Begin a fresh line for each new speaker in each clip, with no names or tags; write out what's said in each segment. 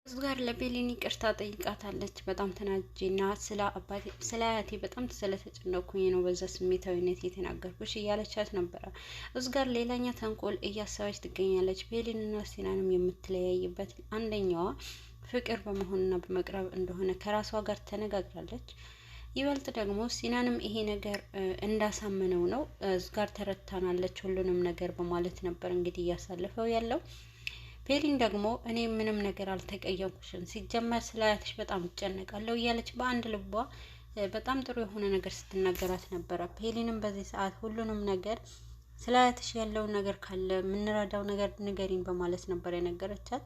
ጋር ለቤሊን ይቅርታ ጠይቃታለች። በጣም ተናጅና ስለ አያቴ በጣም ስለተጨነኩኝ ነው በዛ ስሜታዊነት የተናገርኩሽ እያለቻት ነበረ። እሱ ጋር ሌላኛ ተንኮል እያሰበች ትገኛለች። ቤሊንና ሲናንም የምትለያይበት አንደኛዋ ፍቅር በመሆንና በመቅረብ እንደሆነ ከራሷ ጋር ተነጋግራለች። ይበልጥ ደግሞ ሲናንም ይሄ ነገር እንዳሳመነው ነው እሱ ጋር ተረታናለች ሁሉንም ነገር በማለት ነበር እንግዲህ እያሳለፈው ያለው። ቤሊን ደግሞ እኔ ምንም ነገር አልተቀየምኩሽም፣ ሲጀመር ስለ አያትሽ በጣም እጨነቃለሁ እያለች በአንድ ልቧ በጣም ጥሩ የሆነ ነገር ስትናገራት ነበረ። ቤሊንም በዚህ ሰዓት ሁሉንም ነገር ስለ አያትሽ ያለውን ነገር ካለ የምንረዳው ነገር ንገሪኝ በማለት ነበር የነገረቻት።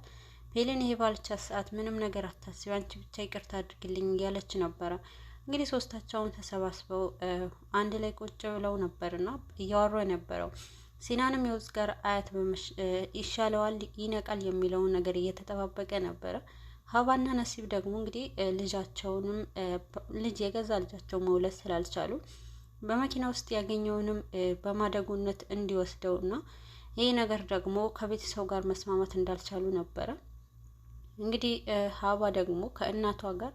ቤሊን ይሄ ባልቻት ሰዓት ምንም ነገር አታስቢ፣ አንቺ ብቻ ይቅርታ አድርግልኝ እያለች ነበረ። እንግዲህ ሶስታቸውን ተሰባስበው አንድ ላይ ቁጭ ብለው ነበርና እያወሩ የነበረው ሲናንም የውዝ ጋር አያት ይሻለዋል ይነቃል የሚለውን ነገር እየተጠባበቀ ነበረ። ሀባና ነሲብ ደግሞ እንግዲህ ልጃቸውንም ልጅ የገዛ ልጃቸው መውለድ ስላልቻሉ በመኪና ውስጥ ያገኘውንም በማደጎነት እንዲወስደውና ይህ ነገር ደግሞ ከቤተሰቡ ጋር መስማማት እንዳልቻሉ ነበረ። እንግዲህ ሀባ ደግሞ ከእናቷ ጋር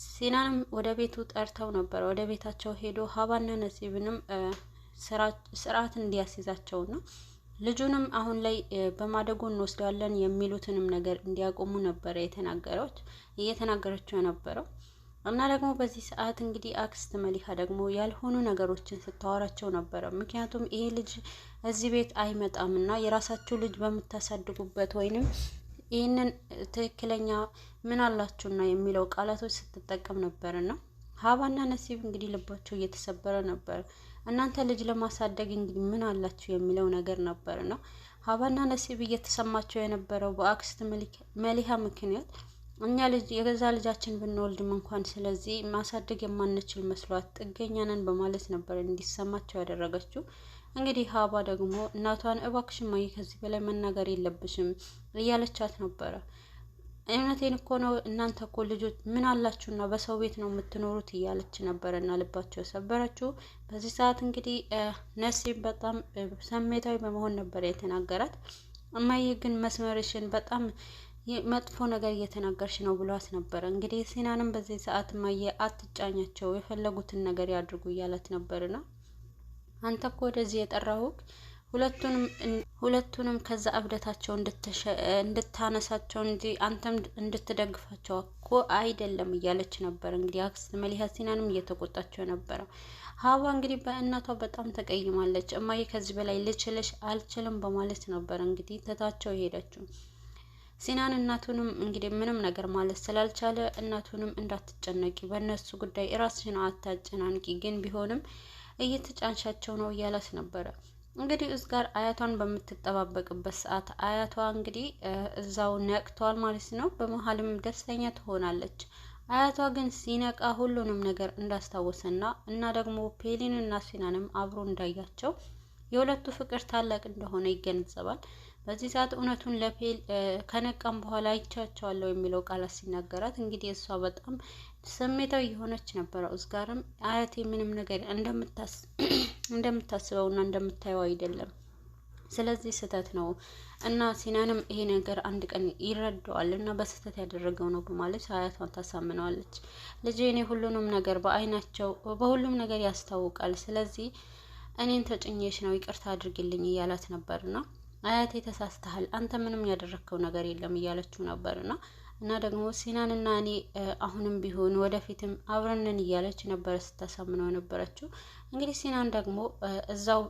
ሲናንም ወደ ቤቱ ጠርተው ነበረ። ወደ ቤታቸው ሄዶ ሀባና ነሲብንም ስርዓት እንዲያስይዛቸውና ልጁንም አሁን ላይ በማደጎ እንወስደዋለን የሚሉትንም ነገር እንዲያቆሙ ነበረ እየተናገረችው የነበረው። እና ደግሞ በዚህ ሰዓት እንግዲህ አክስት መሊካ ደግሞ ያልሆኑ ነገሮችን ስታወራቸው ነበረ። ምክንያቱም ይሄ ልጅ እዚህ ቤት አይመጣም እና የራሳችሁ ልጅ በምታሳድጉበት ወይንም ይህንን ትክክለኛ ምን አላችሁና የሚለው ቃላቶች ስትጠቀም ነበርና ሀባና ነሲብ እንግዲህ ልባቸው እየተሰበረ ነበር። እናንተ ልጅ ለማሳደግ እንግዲህ ምን አላችሁ የሚለው ነገር ነበር ነው። ሀባና ነሲብ እየተሰማቸው የነበረው በአክስት መሊሃ ምክንያት እኛ ልጅ የገዛ ልጃችን ብንወልድም እንኳን ስለዚህ ማሳደግ የማንችል መስሏት ጥገኛ ነን በማለት ነበር እንዲሰማቸው ያደረገችው። እንግዲህ ሀባ ደግሞ እናቷን እባክሽ እማዬ ከዚህ በላይ መናገር የለብሽም እያለቻት ነበረ። እውነቴን እኮ ነው፣ እናንተ እኮ ልጆች ምን አላችሁና በሰው ቤት ነው የምትኖሩት እያለች ነበረ እና ልባቸው ሰበረችው። በዚህ ሰዓት እንግዲህ ነሲብ በጣም ስሜታዊ በመሆን ነበር የተናገራት። እማዬ ግን መስመርሽን በጣም መጥፎ ነገር እየተናገርሽ ነው ብሏት ነበረ። እንግዲህ ሲናንም በዚህ ሰዓት እማዬ አትጫኛቸው፣ የፈለጉትን ነገር ያድርጉ እያለት ነበርና አንተ እኮ ወደዚህ የጠራሁት ሁለቱንም ከዛ እብደታቸው እንድታነሳቸው እንጂ አንተም እንድትደግፋቸው እኮ አይደለም እያለች ነበር። እንግዲህ አክስት መሊሃ ሲናንም እየተቆጣቸው ነበረው። ሀባ እንግዲህ በእናቷ በጣም ተቀይማለች። እማዬ ከዚህ በላይ ልችልሽ አልችልም በማለት ነበር እንግዲህ ትታቸው ሄደችው። ሲናን እናቱንም እንግዲህ ምንም ነገር ማለት ስላልቻለ እናቱንም እንዳትጨነቂ፣ በእነሱ ጉዳይ ራስሽን አታጨናንቂ፣ ግን ቢሆንም እየተጫንሻቸው ነው እያላት ነበረ። እንግዲህ እዝ ጋር አያቷን በምትጠባበቅበት ሰዓት አያቷ እንግዲህ እዛው ነቅተዋል ማለት ነው። በመሀልም ደስተኛ ትሆናለች። አያቷ ግን ሲነቃ ሁሉንም ነገር እንዳስታወሰና እና ደግሞ ፔሊን እና ሲናንም አብሮ እንዳያቸው የሁለቱ ፍቅር ታላቅ እንደሆነ ይገነዘባል። በዚህ ሰዓት እውነቱን ለፔል ከነቃም በኋላ አይቻቸዋለሁ የሚለው ቃላት ሲናገራት እንግዲህ እሷ በጣም ስሜታዊ የሆነች ነበረ። እዝ ጋርም አያቴ ምንም ነገር እንደምታስበውና እንደምታየው አይደለም፣ ስለዚህ ስህተት ነው እና ሲናንም ይሄ ነገር አንድ ቀን ይረዳዋል እና በስህተት ያደረገው ነው በማለት አያቷን ታሳምነዋለች። ልጄ እኔ ሁሉንም ነገር በአይናቸው በሁሉም ነገር ያስታውቃል፣ ስለዚህ እኔን ተጭኜሽ ነው ይቅርታ አድርግልኝ እያላት ነበርና አያቴ ተሳስተሃል፣ አንተ ምንም ያደረግከው ነገር የለም እያለችው ነበርና እና ደግሞ ሲናንና እኔ አሁንም ቢሆን ወደፊትም አብረንን እያለች ነበረ ስታሳምነው የነበረችው። እንግዲህ ሲናን ደግሞ እዛው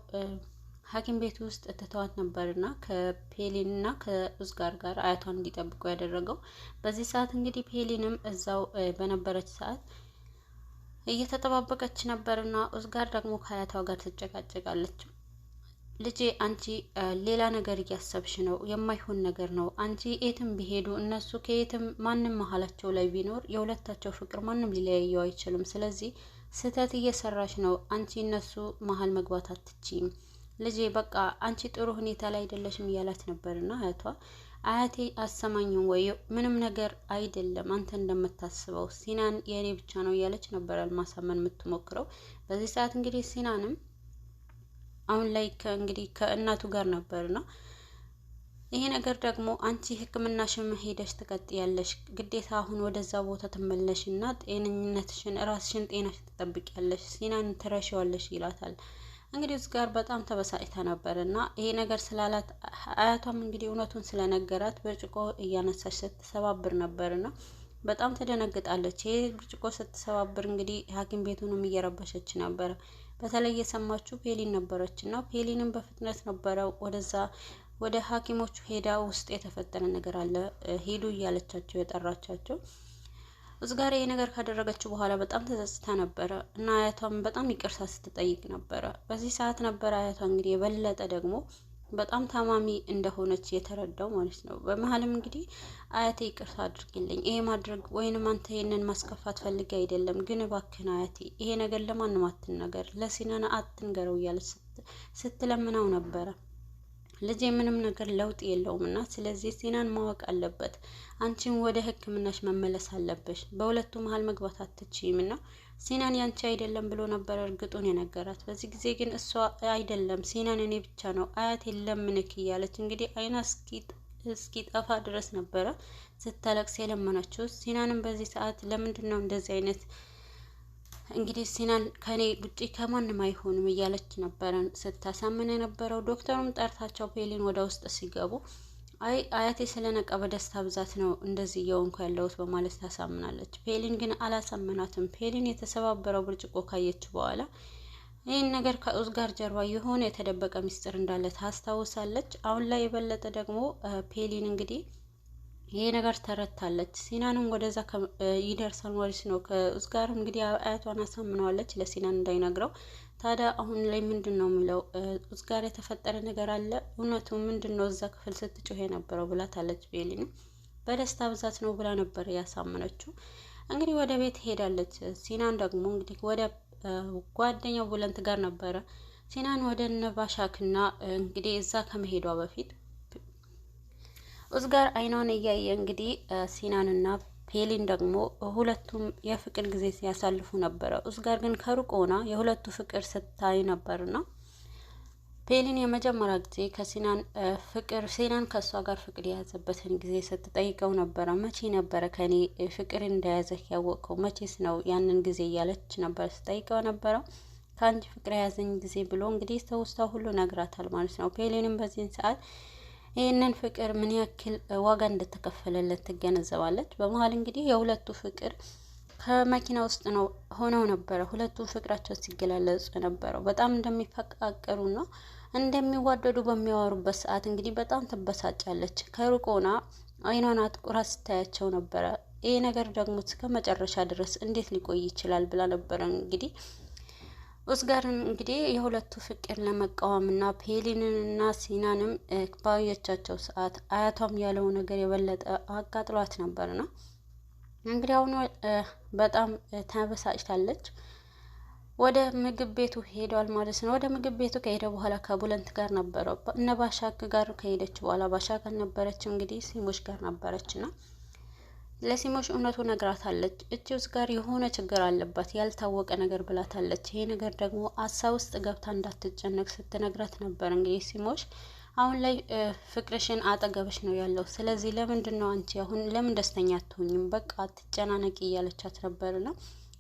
ሐኪም ቤት ውስጥ ትተዋት ነበርና ከፔሊንና ከኡዝጋር ጋር አያቷን እንዲጠብቁ ያደረገው። በዚህ ሰዓት እንግዲህ ፔሊንም እዛው በነበረች ሰዓት እየተጠባበቀች ነበርና ኡዝጋር ደግሞ ከአያቷ ጋር ትጨቃጨቃለች። ልጄ አንቺ ሌላ ነገር እያሰብሽ ነው፣ የማይሆን ነገር ነው። አንቺ የትም ቢሄዱ እነሱ ከየትም ማንም መሀላቸው ላይ ቢኖር የሁለታቸው ፍቅር ማንም ሊለያየው አይችልም። ስለዚህ ስህተት እየሰራሽ ነው። አንቺ እነሱ መሀል መግባት አትችይም። ልጄ በቃ አንቺ ጥሩ ሁኔታ ላይ አይደለሽም እያላት ነበርና አያቴ አሰማኝም ወይ ምንም ነገር አይደለም፣ አንተ እንደምታስበው ሲናን የእኔ ብቻ ነው እያለች ነበር ማሳመን የምትሞክረው። በዚህ ሰዓት እንግዲህ ሲናንም አሁን ላይ እንግዲህ ከእናቱ ጋር ነበርና ይሄ ነገር ደግሞ አንቺ ሕክምናሽን ሄደሽ ትቀጥያለሽ፣ ግዴታ አሁን ወደዛ ቦታ ትመለሽና ጤንነትሽን ራስሽን ጤናሽን ትጠብቂያለሽ፣ ሲናን ትረሺዋለሽ ይላታል። እንግዲህ እዚህ ጋር በጣም ተበሳጭታ ነበር እና ይሄ ነገር ስላላት አያቷም እንግዲህ እውነቱን ስለነገራት ብርጭቆ እያነሳች ስትሰባብር ነበርና በጣም ተደነግጣለች። ይሄ ብርጭቆ ስትሰባብር እንግዲህ ሐኪም ቤቱንም እየረበሸች ነበረ። በተለይ የሰማችው ፔሊን ነበረች እና ፔሊንም በፍጥነት ነበረ ወደ ሐኪሞቹ ሄዳ ውስጥ የተፈጠረ ነገር አለ ሄዱ እያለቻቸው የጠራቻቸው። እዚህ ጋር ይሄ ነገር ካደረገችው በኋላ በጣም ተጸጽታ ነበረ እና አያቷም በጣም ይቅርታ ስትጠይቅ ነበረ። በዚህ ሰዓት ነበረ አያቷ እንግዲህ የበለጠ ደግሞ በጣም ታማሚ እንደሆነች የተረዳው ማለት ነው። በመሀልም እንግዲህ አያቴ ይቅርታ አድርግልኝ፣ ይሄ ማድረግ ወይንም አንተ ይሄንን ማስከፋት ፈልጌ አይደለም፣ ግን እባክህን አያቴ ይሄ ነገር ለማንም አትንገር፣ ለሲናና አትንገረው እያለች ስትለምነው ነበረ። ልጄ ምንም ነገር ለውጥ የለውም እና ስለዚህ ሲናን ማወቅ አለበት። አንቺን ወደ ሕክምናሽ መመለስ አለብሽ። በሁለቱ መሀል መግባት አትችይም እና ሲናን ያንቺ አይደለም ብሎ ነበር እርግጡን የነገራት። በዚህ ጊዜ ግን እሷ አይደለም ሲናን እኔ ብቻ ነው አያት የለምንክ እያለች እንግዲህ አይና እስኪጠፋ ድረስ ነበረ ስታለቅስ የለመነችው። ሲናንም በዚህ ሰዓት ለምንድን ነው እንደዚህ አይነት እንግዲህ ሲናን ከኔ ውጪ ከማንም አይሆንም እያለች ነበረ ስታሳምን የነበረው። ዶክተሩም ጠርታቸው ፔሊን ወደ ውስጥ ሲገቡ አይ አያቴ ስለነቃ በደስታ ብዛት ነው እንደዚህ እየሆንኩ ያለሁት በማለት ታሳምናለች። ፔሊን ግን አላሳመናትም። ፔሊን የተሰባበረው ብርጭቆ ካየች በኋላ ይህን ነገር ከኡዝ ጋር ጀርባ የሆነ የተደበቀ ሚስጥር እንዳለ ታስታውሳለች። አሁን ላይ የበለጠ ደግሞ ፔሊን እንግዲህ ይሄ ነገር ተረታለች። ሲናንም ወደዛ ይደርሳል ማለት ነው። ከኡዝ ጋር እንግዲህ አያቷን አሳምነዋለች ለሲናን እንዳይነግረው። ታዲያ አሁን ላይ ምንድን ነው የሚለው ኡዝ ጋር የተፈጠረ ነገር አለ፣ እውነቱ ምንድን ነው እዛ ክፍል ስትጮህ የነበረው ብላታለች። ፔሊን በደስታ ብዛት ነው ብላ ነበር ያሳመነችው። እንግዲህ ወደ ቤት ሄዳለች። ሲናን ደግሞ እንግዲህ ወደ ጓደኛው ቡለንት ጋር ነበረ። ሲናን ወደ ነባሻክና እንግዲህ እዛ ከመሄዷ በፊት ኡዝ ጋር አይኗን እያየ እንግዲህ ሲናንና ፔሊን ደግሞ ሁለቱም የፍቅር ጊዜ ሲያሳልፉ ነበረ። ኡዝ ጋር ግን ከሩቅ ሆና የሁለቱ ፍቅር ስታይ ነበርና ፔሊን የመጀመሪያ ጊዜ ሲናን ከእሷ ጋር ፍቅር የያዘበትን ጊዜ ስትጠይቀው ነበረ። መቼ ነበረ ከኔ ፍቅር እንደያዘህ ያወቅከው? መቼስ ነው ያንን ጊዜ እያለች ነበር ስጠይቀው ነበረው። ከአንቺ ፍቅር የያዘኝ ጊዜ ብሎ እንግዲህ ተውስታ ሁሉ ነግራታል ማለት ነው። ፔሊንም በዚህን ሰዓት ይህንን ፍቅር ምን ያክል ዋጋ እንደተከፈለለት ትገነዘባለች። በመሀል እንግዲህ የሁለቱ ፍቅር ከመኪና ውስጥ ነው ሆነው ነበረ። ሁለቱም ፍቅራቸው ሲገላለጹ ነበረው። በጣም እንደሚፈቃቀሩና እንደሚዋደዱ በሚያወሩበት ሰዓት እንግዲህ በጣም ትበሳጫለች። ከሩቅ ሆና አይኗን አጥቁራ ስታያቸው ነበረ። ይሄ ነገር ደግሞ እስከ መጨረሻ ድረስ እንዴት ሊቆይ ይችላል ብላ ነበረ እንግዲህ ኡዝ ጋር እንግዲህ የሁለቱ ፍቅር ለመቃወምና ፔሊንንና ሲናንም ባየቻቸው ሰዓት አያቷም ያለው ነገር የበለጠ አቃጥሏት ነበርና እንግዲህ አሁን በጣም ተበሳጭታለች። ወደ ምግብ ቤቱ ሄዷል ማለት ነው። ወደ ምግብ ቤቱ ከሄደ በኋላ ከቡለንት ጋር ነበረው እነ ባሻክ ጋር ከሄደች በኋላ ባሻክ ነበረች እንግዲህ ሲሞሽ ጋር ነበረችና ለሲሞሽ እውነቱ ነግራታለች። ኡዝ ጋር የሆነ ችግር አለባት ያልታወቀ ነገር ብላታለች። ይሄ ነገር ደግሞ አሳ ውስጥ ገብታ እንዳትጨነቅ ስትነግራት ነበር። እንግዲህ ሲሞሽ አሁን ላይ ፍቅርሽን አጠገብሽ ነው ያለው፣ ስለዚህ ለምንድን ነው አንቺ አሁን ለምን ደስተኛ አትሆኝም? በቃ አትጨናነቂ እያለቻት ነበርና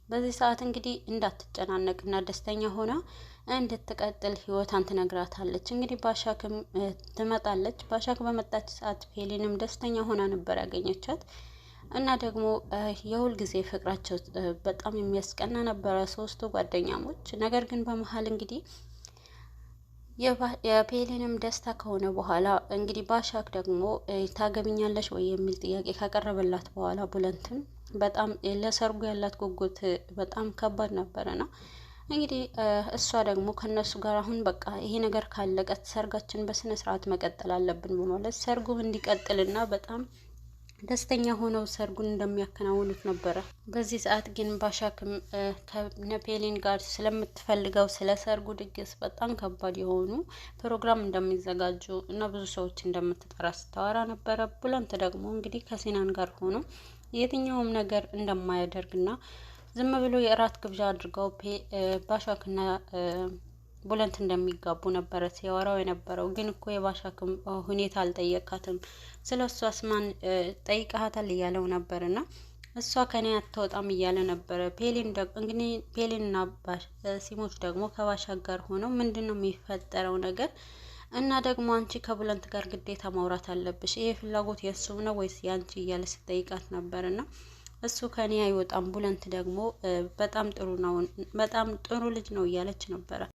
በዚህ ሰዓት እንግዲህ እንዳትጨናነቅና ደስተኛ ሆና እንድትቀጥል ህይወቷን ትነግራታለች። እንግዲህ ባሻክም ትመጣለች። ባሻክ በመጣች ሰዓት ፔሊንም ደስተኛ ሆና ነበር ያገኘቻት እና ደግሞ የሁል ጊዜ ፍቅራቸው በጣም የሚያስቀና ነበረ ሶስቱ ጓደኛሞች። ነገር ግን በመሀል እንግዲህ የፔሊንም ደስታ ከሆነ በኋላ እንግዲህ ባሻክ ደግሞ ታገቢኛለሽ ወይ የሚል ጥያቄ ካቀረበላት በኋላ ቡለንትን በጣም ለሰርጉ ያላት ጉጉት በጣም ከባድ ነበረና እንግዲህ እሷ ደግሞ ከነሱ ጋር አሁን በቃ ይሄ ነገር ካለቀ ሰርጋችን በስነ ስርዓት መቀጠል አለብን በማለት ሰርጉ እንዲቀጥልና በጣም ደስተኛ ሆነው ሰርጉን እንደሚያከናውኑት ነበረ። በዚህ ሰዓት ግን ባሻክም ከነፔሊን ጋር ስለምትፈልገው ስለ ሰርጉ ድግስ በጣም ከባድ የሆኑ ፕሮግራም እንደሚዘጋጁ እና ብዙ ሰዎች እንደምትጠራ ስታወራ ነበረ። ቡለንት ደግሞ እንግዲህ ከሲናን ጋር ሆኖ የትኛውም ነገር እንደማያደርግና ዝም ብሎ የእራት ግብዣ አድርገው ባሻክና ቡለንት እንደሚጋቡ ነበረ ሲያወራው የነበረው። ግን እኮ የባሻክም ሁኔታ አልጠየቃትም። ስለ እሷ አስማን ጠይቃታል እያለው ነበርና እሷ ከኔ አትወጣም እያለ ነበረ። እንግዲህ ፔሊንና ሲሞች ደግሞ ከባሻክ ጋር ሆነው ምንድን ነው የሚፈጠረው ነገር እና ደግሞ አንቺ ከቡለንት ጋር ግዴታ ማውራት አለብሽ፣ ይሄ ፍላጎት የእሱም ነው ወይስ ያንቺ እያለ ስጠይቃት ነበርና እሱ ከኔ አይወጣም፣ ቡለንት ደግሞ በጣም ጥሩ ነው፣ በጣም ጥሩ ልጅ ነው እያለች ነበረ።